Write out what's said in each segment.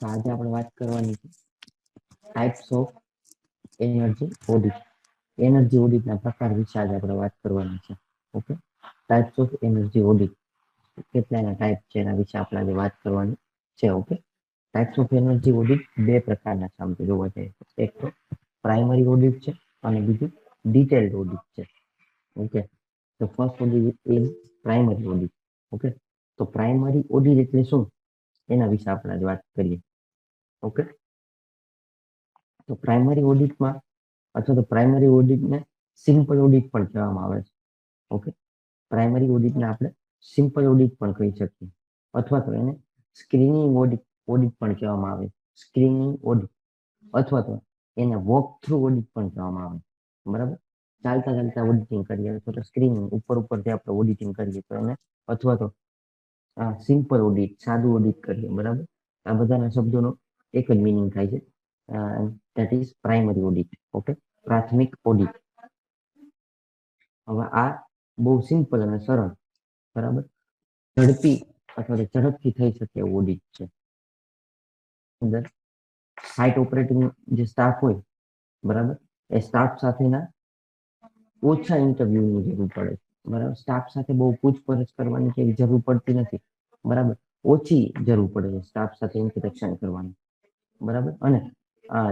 તો આજે આપણે વાત કરવાની છે types of energy audit. Energy ઓડિટના પ્રકાર વિશે આજે આપણે વાત કરવાની છે. Okay, types of energy audit, કેટલાના ટાઈપ છે એના વિશે આપણે આજે વાત કરવાની છે. Okay, types of energy audit બે પ્રકારના છે આમ તો જોવા જઈએ. એક તો પ્રાઇમરી ઓડિટ છે અને બીજું ડિટેલ્ડ ઓડિટ છે. ઓકે, તો first audit is primary audit. Okay, તો પ્રાઇમરી ઓડિટ એટલે શું એના વિશે આપણે આજે વાત કરીએ. ઓકે, તો પ્રાઇમરી ઓડિટમાં અથવા તો પ્રાઇમરી ઓડિટને સિમ્પલ ઓડિટ પણ કહેવામાં આવે છે. ઓકે, પ્રાઇમરી ઓડિટને આપણે સિમ્પલ ઓડિટ પણ કહી શકીએ અથવા તો એને સ્ક્રીનિંગ ઓડિટ પણ કહેવામાં આવે. સ્ક્રીનિંગ ઓડિટ અથવા તો એને વોક થ્રુ ઓડિટ પણ કહેવામાં આવે. બરાબર, ચાલતા ચાલતા ઓડિટિંગ કરીએ અથવા તો સ્ક્રીનિંગ ઉપરથી આપણે ઓડિટિંગ કરીએ તો એને, અથવા તો સિમ્પલ ઓડિટ, સાદું ઓડિટ કરીએ. બરાબર, આ બધાના શબ્દોનો એક જ મિનિંગ થાય છે, that is primary audit. Okay, પ્રાથમિક ઓડિટ. હવે આ બહુ સિમ્પલ અને સરળ, બરાબર, ઝડપી અથવા તો ઝડપથી થઈ શકે એવું ઓડિટ છે. અંદર સાઇટ ઓપરેટિંગ જે સ્ટાફ હોય, બરાબર, એ સ્ટાફ સાથેના ઓછા ઇન્ટરવ્યુની જરૂર પડે. બરાબર, સ્ટાફ સાથે બહુ પૂછપરછ કરવાની કે જરૂર પડતી નથી. બરાબર, ઓછી જરૂર પડે છે સ્ટાફ સાથે ઇન્ટરેક્શન કરવાની. બરાબર, અને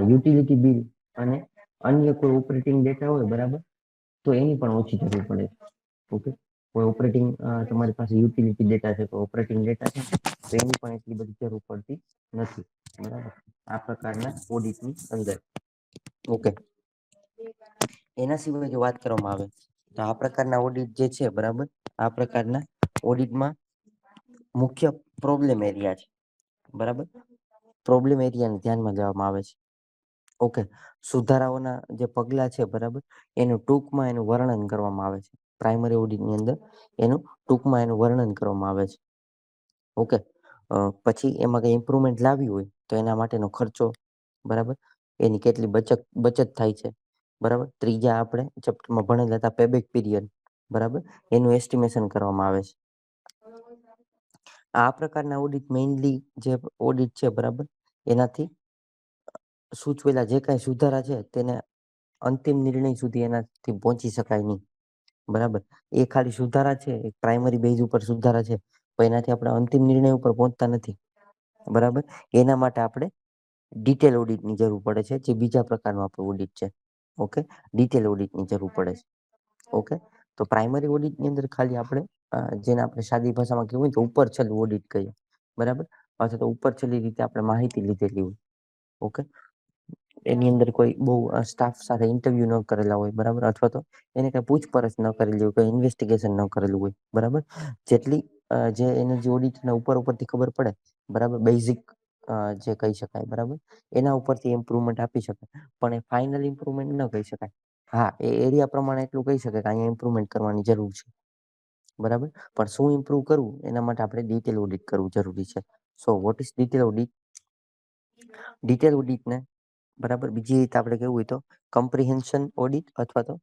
યુટિલિટી બિલ અને અન્ય કોઈ ઓપરેટિંગ ડેટા હોય, બરાબર, તો એની પણ ઓછી જરૂર પડે. ઓકે, કોઈ ઓપરેટિંગ તમારી પાસે યુટિલિટી ડેટા છે, તો ઓપરેટિંગ ડેટા છે, તો એની પણ એટલી બધી જરૂર પડતી નથી. બરાબર, આ પ્રકારના ઓડિટની અંદર. ઓકે, એના સિવાય જો વાત કરવામાં આવે તો આ પ્રકારના ઓડિટ જે છે, બરાબર, આ પ્રકારના ઓડિટમાં મુખ્ય પ્રોબ્લેમ એરિયા છે. બરાબર, પ્રોબ્લેમ એરિયાને ધ્યાનમાં લેવામાં આવે છે. ઓકે, સુધારાઓના જે પગલા છે, બરાબર, એનું ટૂંકમાં એનું વર્ણન કરવામાં આવે છે. પ્રાઇમરી ઓડિટની અંદર એનું ટૂંકમાં એનું વર્ણન કરવામાં આવે છે. ઓકે, પછી એમાં કઈ ઇમ્પ્રુવમેન્ટ લાવી હોય તો એના માટેનો ખર્ચો, બરાબર, એની કેટલી બચત થાય છે. બરાબર, ત્રીજા આપણે ચેપ્ટરમાં ભણેલા હતા પેબેક પીરિયડ, બરાબર, એનું એસ્ટિમેશન કરવામાં આવે છે. આ પ્રકારના ઓડિટ મેઇનલી જે ઓડિટ છે, બરાબર, એનાથી સૂચવેલા જે કાંઈ સુધારા છે તેને અંતિમ નિર્ણય સુધી એનાથી પહોંચી શકાય નહીં. બરાબર, એ ખાલી સુધારા છે, એક પ્રાઇમરી બેઝ ઉપર સુધારા છે, પણ એનાથી આપણે અંતિમ નિર્ણય ઉપર પહોંચતા નથી. બરાબર, એના માટે આપણે ડિટેલ ઓડિટની જરૂર પડે છે, જે બીજા પ્રકારનું આપણું ઓડિટ છે. ઓકે, ડિટેલ ઓડિટની જરૂર પડે છે. ઓકે, તો પ્રાઇમરી ઓડિટની અંદર ખાલી આપણે જેને આપણે સાદી ભાષામાં કહેવું હોય તો ઉપર છેલ્લું ઓડિટ કહીએ. બરાબર, અથવા તો ઉપર છેલ્લી રીતે આપણે માહિતી લીધેલી હોય. ઓકે, એની અંદર કોઈ બહુ સ્ટાફ સાથે ઇન્ટરવ્યુ ન કરેલા હોય, બરાબર, અથવા તો એને કઈ પૂછપરછ ન કરેલી હોય, કોઈ ઇન્વેસ્ટિગેશન ન કરેલું હોય. બરાબર, જેટલી જે એનર્જી ઓડિટના ઉપરથી ખબર પડે, બરાબર, બેઝિક જે કહી શકાય, બરાબર, એના ઉપરથી ઇમ્પ્રુવમેન્ટ આપી શકાય, પણ એ ફાઇનલ ઇમ્પ્રુવમેન્ટ ન કહી શકાય. હા, એ એરિયા પ્રમાણે એટલું કહી શકાય કે અહીંયા ઇમ્પ્રુવમેન્ટ કરવાની જરૂર છે. બરાબર, પણ શું ઇમ્પ્રુવ કરવું એના માટે આપણે ડિટેલ ઓડિટ કરવું જરૂરી છે. So what is detail audit? Detail ઓડિટને, બરાબર, બીજી રીતે આપણે કેવું હોય તો કમ્પ્રિહેન્શન ઓડિટ અથવા તો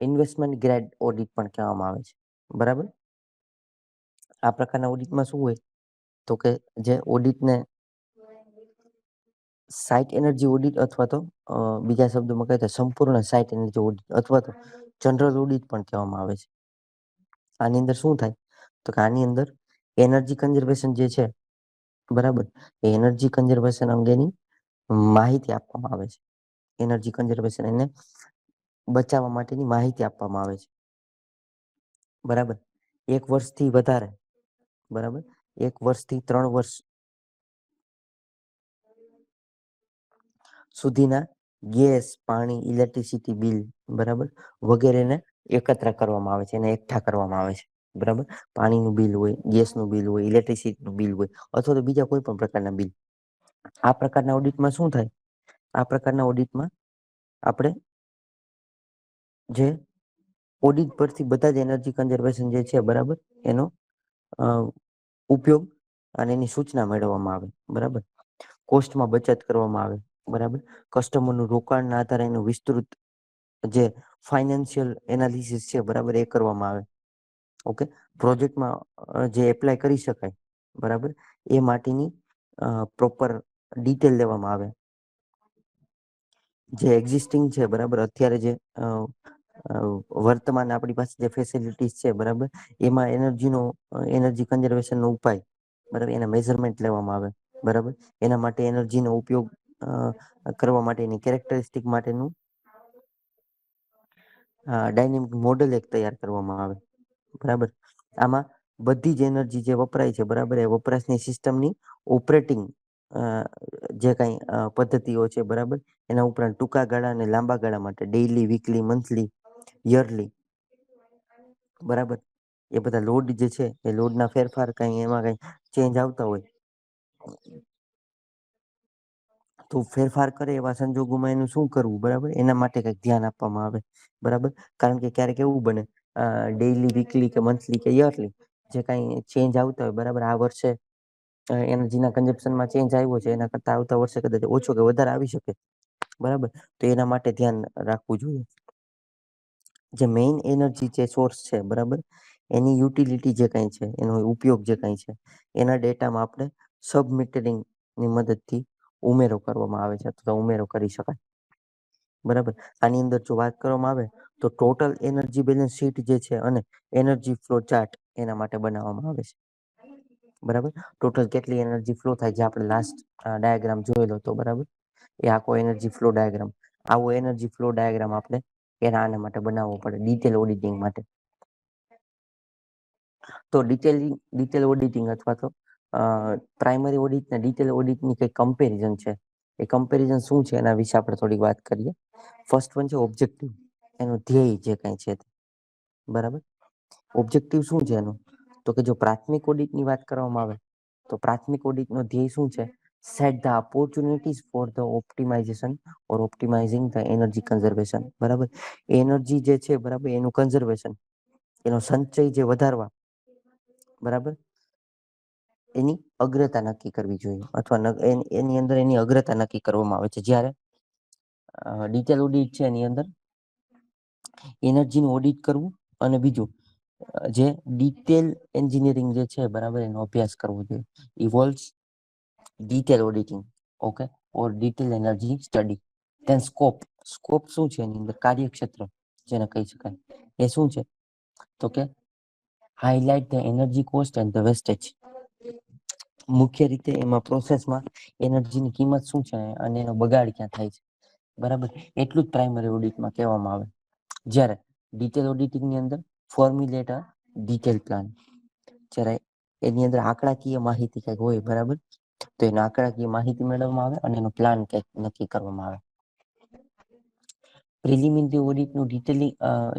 ઇન્વેસ્ટમેન્ટ ગ્રેડ ઓડિટ પણ કહેવામાં આવે છે. બરાબર, આ પ્રકારના ઓડિટમાં શું હોય તો કે જે ઓડિટને સાઇટ એનર્જી ઓડિટ અથવા તો બીજા શબ્દોમાં કહે તો સંપૂર્ણ સાઇટ એનર્જી ઓડિટ અથવા તો જનરલ ઓડિટ પણ કહેવામાં આવે છે. આની અંદર શું થાય તો કે આની અંદર એનર્જી કન્ઝર્વેશન જે છે, બરાબર, એ એનર્જી કન્ઝર્વેશન અંગેની માહિતી આપવામાં આવે છે. એનર્જી કન્ઝર્વેશન એને બચાવવા માટેની માહિતી આપવામાં આવે છે. બરાબર, 1 વર્ષથી વધારે, બરાબર, 1 વર્ષથી 3 વર્ષ સુધીના ગેસ, પાણી, ઇલેક્ટ્રિસિટી બિલ, બરાબર, વગેરેને એકત્ર કરવામાં આવે છે, એને એકઠા કરવામાં આવે છે. બરાબર, પાણીનું બિલ હોય, ગેસનું બિલ હોય, ઇલેક્ટ્રિસિટીનું બિલ હોય, અથવા તો બીજા કોઈ પણ પ્રકારના બિલ. આ પ્રકારના ઓડિટમાં શું થાય? આ પ્રકારના ઓડિટમાં આપણે જે ઓડિટ પરથી બધા જ એનર્જી કન્ઝર્વેશન જે છે, બરાબર, એનો ઉપયોગ અને એની સૂચના મેળવવામાં આવે. બરાબર, કોસ્ટમાં બચત કરવામાં આવે. બરાબર, કસ્ટમરનું રોકાણના આધારે એનું વિસ્તૃત જે ફાઇનાન્શિયલ એનાલિસિસ છે, બરાબર, એ કરવામાં આવે. ઓકે, પ્રોજેક્ટમાં જે એપ્લાય કરી શકાય બરાબર. એ માટેની પ્રોપર ડિટેલ લેવામાં આવે. જે એક્ઝિસ્ટિંગ છે, બરાબર, અત્યારે જે વર્તમાન આપણી પાસે જે ફેસિલિટીઝ છે, બરાબર, એમાં એનર્જી કન્ઝર્વેશનનો ઉપાય, બરાબર, એના મેઝરમેન્ટ લેવામાં આવે, બરાબર, એના માટે એનર્જીનો ઉપયોગ કરવા માટેની કેરેક્ટરિસ્ટિક માટેનું ડાયનેમિક મોડેલ એક તૈયાર કરવામાં આવે, બરાબર. આમાં બધી જ એનર્જી જે વપરાય છે, બરાબર, એ વપરાશની સિસ્ટમની ઓપરેટિંગ જે કાંઈ પદ્ધતિઓ છે, બરાબર, એના ઉપરાંત ટૂંકા ગાળા અને લાંબા ગાળા માટે ડેઇલી, વીકલી, મંથલી, યરલી, બરાબર, એ બધા લોડ જે છે એ લોડના ફેરફાર કાંઈ એમાં કાંઈ ચેન્જ આવતા હોય તો ફેરફાર કરે એવા સંજોગોમાં એનું શું કરવું, બરાબર, એના માટે કંઈક ધ્યાન આપવામાં આવે, બરાબર. કારણ કે ક્યારેક એવું બને ડેઇલી, વીકલી કે મંથલી કે યરલી જે કાંઈ ચેન્જ આવતા હોય, બરાબર, આ વર્ષે એનર્જીના કન્ઝપ્શનમાં ચેન્જ આવ્યો છે, એના કરતાં આવતા વર્ષે કદાચ ઓછો કે વધારે આવી શકે, બરાબર. તો એના માટે ધ્યાન રાખવું જોઈએ. જે મેઇન એનર્જી જે સોર્સ છે, બરાબર, એની યુટિલિટી જે કાંઈ છે, એનો ઉપયોગ જે કાંઈ છે, એના ડેટામાં આપણે સબમીટરિંગની મદદથી ઉમેરો કરવામાં આવે છે, અથવા ઉમેરો કરી શકાય, બરાબર. આની અંદર જો વાત કરવામાં આવે તો ટોટલ એનર્જી બેલેન્સ શીટ જે છે અને એનર્જી ફ્લો ચાર્ટ એના માટે બનાવવામાં આવે છે, બરાબર. ટોટલ કેટલી એનર્જી ફ્લો થાય, જે આપણે લાસ્ટ ડાયાગ્રામ જોયેલો હતો, બરાબર, એ આખો એનર્જી ફ્લો ડાયાગ્રામ, આવો એનર્જી ફ્લો ડાયાગ્રામ આપણે આના માટે બનાવવો પડે ડિટેલ ઓડિટિંગ માટે. તો ડિટેલ ઓડિટિંગ અથવા તો પ્રાઇમરી ઓડિટ ને ડિટેલ ઓડિટની કઈ કમ્પેરિઝન છે. એ કમ્પેરિઝન શું છે એના વિશે આપણે થોડીક વાત કરીએ. ફર્સ્ટ વન છે ઓબ્જેક્ટિવ, એનું ધ્યેય જે કઈ છે, બરાબર. ઓબ્જેક્ટિવ શું છે એનું? તો કે જો પ્રાથમિક ઓડિટની વાત કરવામાં આવે તો પ્રાથમિક ઓડિટનો ધ્યેય શું છે? Set the opportunities for the optimisation or optimising the energy conservation, બરાબર. એનર્જી જે છે, બરાબર, એનું કન્ઝર્વેશન, એનો સંચય જે વધારવા, બરાબર, એની અગ્રતા નક્કી કરવી જોઈએ, અથવા એની અંદર એની અગ્રતા નક્કી કરવામાં આવે છે. જ્યારે ડિટેલ ઓડિટ છે એની અંદર એનર્જીનું ઓડિટ કરવું, અને બીજું જે ડિટેલ એન્જિનિયરિંગ જે છે, બરાબર, એનો અભ્યાસ કરવો જોઈએ. Involves detail auditing, okay, or detail energy study. Then scope, scope શું છે એની અંદર? કાર્યક્ષેત્ર જેને કહી શકાય, એ શું છે? તો કે highlight the energy cost and the wastage. મુખ્ય રીતે એમાં પ્રોસેસમાં એનર્જીની કિંમત શું છે અને એનો બગાડ ક્યાં થાય છે, બરાબર, એટલું જ પ્રાઇમરી ઓડિટમાં કહેવામાં આવે. જ્યારે ડિટેલ ઓડિટિંગની અંદર ફોર્મ્યુલેટ અ ડિટેલ પ્લાન, જ્યારે એની અંદર આંકડાકીય માહિતી કંઈક હોય, બરાબર, તો એના આંકડાકીય માહિતી મેળવવામાં આવે અને એનો પ્લાન કંઈક નક્કી કરવામાં આવે. પ્રિલિમિનરી ઓડિટનું ડિટેલિંગ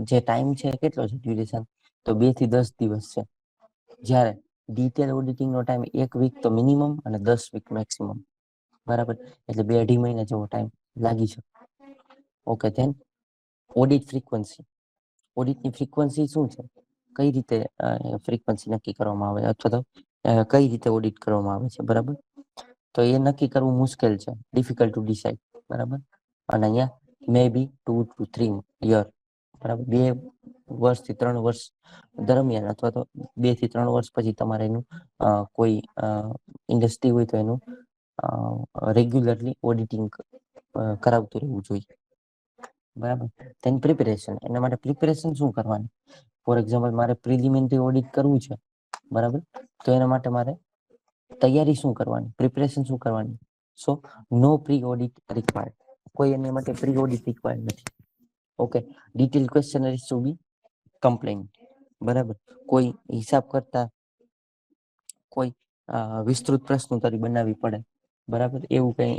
જે ટાઈમ છે કેટલો છે ડ્યુરેશન? તો 2 થી 10 દિવસ છે. જ્યારે ડિટેલ ઓડિટિંગનો ટાઈમ 1 વીક તો મિનિમમ અને 10 વીક મેક્સિમમ, બરાબર, એટલે 2-2.5 મહિના જેવો ટાઈમ લાગી શકે. Okay, then audit frequency. ઓડિટની ફ્રીક્વન્સી શું છે? કઈ રીતે ફ્રીક્વન્સી નક્કી કરવામાં આવે, અથવા તો કઈ રીતે ઓડિટ કરવામાં આવે છે, બરાબર, તો એ નક્કી કરવું મુશ્કેલ છે, ડિફિકલ્ટ ટુ ડિસાઇડ, બરાબર. અને અહીંયા મે બી 2 to 3 યર, બરાબર, 2 વર્ષથી 3 વર્ષ દરમિયાન, અથવા તો 2 થી 3 વર્ષ પછી તમારે એનું કોઈ ઇન્ડસ્ટ્રી હોય તો એનું રેગ્યુલરલી ઓડિટિંગ કરાવતું રહેવું જોઈએ, બરાબર. તેની પ્રિપેરેશન, એના માટે પ્રિપેરેશન શું કરવાની? ફોર એક્ઝામ્પલ, મારે પ્રિલિમિનરી ઓડિટ કરવું છે, બરાબર, તો એના માટે મારે તૈયારી શું કરવાની, પ્રિપેરેશન શું કરવાની? સો નો પ્રી ઓડિટ રિક્વાયર્ડ, કોઈ એના માટે પ્રી ઓડિટ રિક્વાયર્ડ નથી. ઓકે, ડિટેલ ક્વેશ્ચનરીઝ ટુ બી કમ્પ્લેન, બરાબર, કોઈ હિસાબ કરતા કોઈ વિસ્તૃત પ્રશ્નોત્તરી બનાવવી પડે, બરાબર, એવું કઈ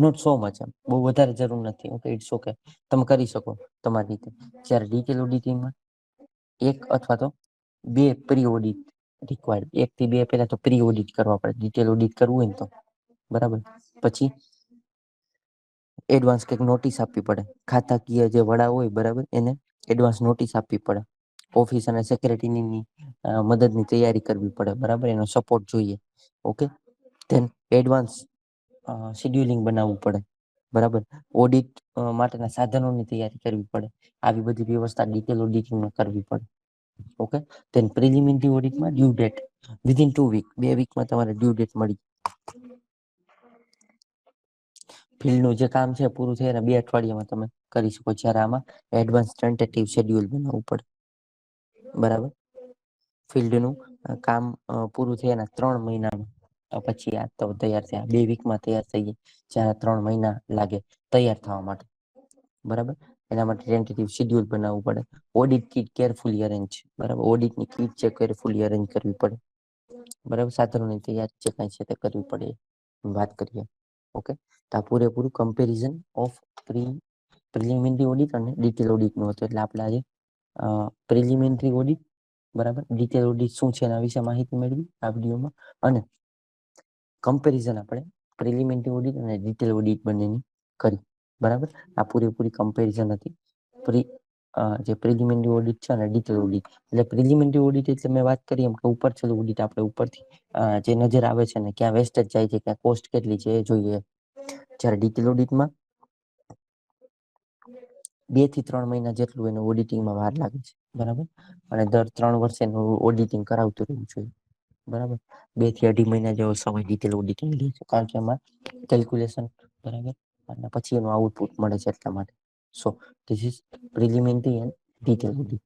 નોટ સો મચ, બહુ વધારે જરૂર નથી. ઓકે, ઇટ્સ ઓકે, તમે કરી શકો તમારી રીતે. જ્યારે ડિટેલ ઓડિટિંગમાં 1 અથવા તો 2 પ્રી ઓડિટ રિક્વાયર્ડ, 1 થી 2 પહેલા તો પ્રી ઓડિટ કરવા પડે ડિટેલ ઓડિટ કરવું હોય ને તો, બરાબર. પછી એડવાન્સ કંઈક નોટિસ આપવી પડે, ખાતાકીય જે વડા હોય, બરાબર, એને એડવાન્સ નોટિસ આપવી પડે. ઓફિસ અને સેક્રેટરીની મદદની તૈયારી કરવી પડે, બરાબર, એનો સપોર્ટ જોઈએ. ઓકે, ધેન એડવાન્સ શેડ્યુલિંગ બનાવવું પડે, બરાબર, ઓડિટ માટેના સાધનોની તૈયારી કરવી પડે. આવી બધી વ્યવસ્થા ડિટેલ ઓડિટિંગમાં કરવી પડે, ઓકે, then પ્રિલિમિનરી ઓડિટમાં ડ્યુ ડેટ વિધિન 2 વીક, 2 વીકમાં તમારે ડ્યુ ડેટ મળી. ફિલ્ડનું જે કામ છે પૂરું થાય અને 2 અઠવાડિયામાં તમે કરી શકો. જ્યારે આમાં એડવાન્સ ટેન્ટેટિવ શેડ્યુલ બનાવવું પડે. બરાબર, ફિલ્ડનું કામ પૂરું થયાના 3 મહિનામાં પછી આ તો તૈયાર થયા, 2 વીકમાં તૈયાર થઈ જાય, જ્યારે 3 મહિના લાગે તૈયાર થવા માટે. બરાબર, એના માટે ટેન્ટેટિવ શેડ્યુલ બનાવવું પડે. ઓડિટ કીટ કેરફુલી અરેન્જ, બરાબર, ઓડિટની કીટ છે કેરફુલી અરેન્જ કરવી પડે. બરાબર, સાધનોની તૈયારી જે કાંઈ છે તે કરવી પડે. વાત કરીએ, ઓકે, તો આ પૂરેપૂરું કમ્પેરિઝન ઓફ પ્રિલિમિનરી ઓડિટ અને ડિટેલ ઓડિટનું હતું. એટલે આપણે આજે પ્રિલિમિનરી ઓડિટ, બરાબર, ડિટેલ ઓડિટ શું છે એના વિશે માહિતી મેળવી આ વિડીયોમાં, અને કમ્પેરિઝન આપણે પ્રિલિમિનરી ઓડિટ અને ડિટેલ ઓડિટ બંનેની કરી. બરાબર, આ પૂરેપૂરી કમ્પેરિઝન હતી. જે પ્રિલિમિનરી ઓડિટ છે અને ડિટેલ ઓડિટ. એટલે પ્રિલિમિનરી ઓડિટ એટલે મેં વાત કરી એમ કે ઉપર છેલ્લું ઓડિટ, આપણે ઉપરથી જે નજર આવે છે ને ક્યાં વેસ્ટેજ જાય છે, ક્યાં કોસ્ટ કેટલી છે એ જોઈએ. જ્યારે ડિટેલ ઓડિટમાં 2 થી 3 મહિના જેટલું એનું ઓડિટિંગમાં વાર લાગે છે. બરાબર, અને દર 3 વર્ષે એનું ઓડિટિંગ કરાવતું રહેવું જોઈએ. બરાબર, 2 થી 2.5 મહિના જેવો સમય ડિટેલ ઓડિટિંગ લે છે, કારણ કે એમાં કેલ્ક્યુલેશન, બરાબર, અને પછી એનું આઉટપુટ મળે છે એટલા માટે. So this is preliminary and detail audit.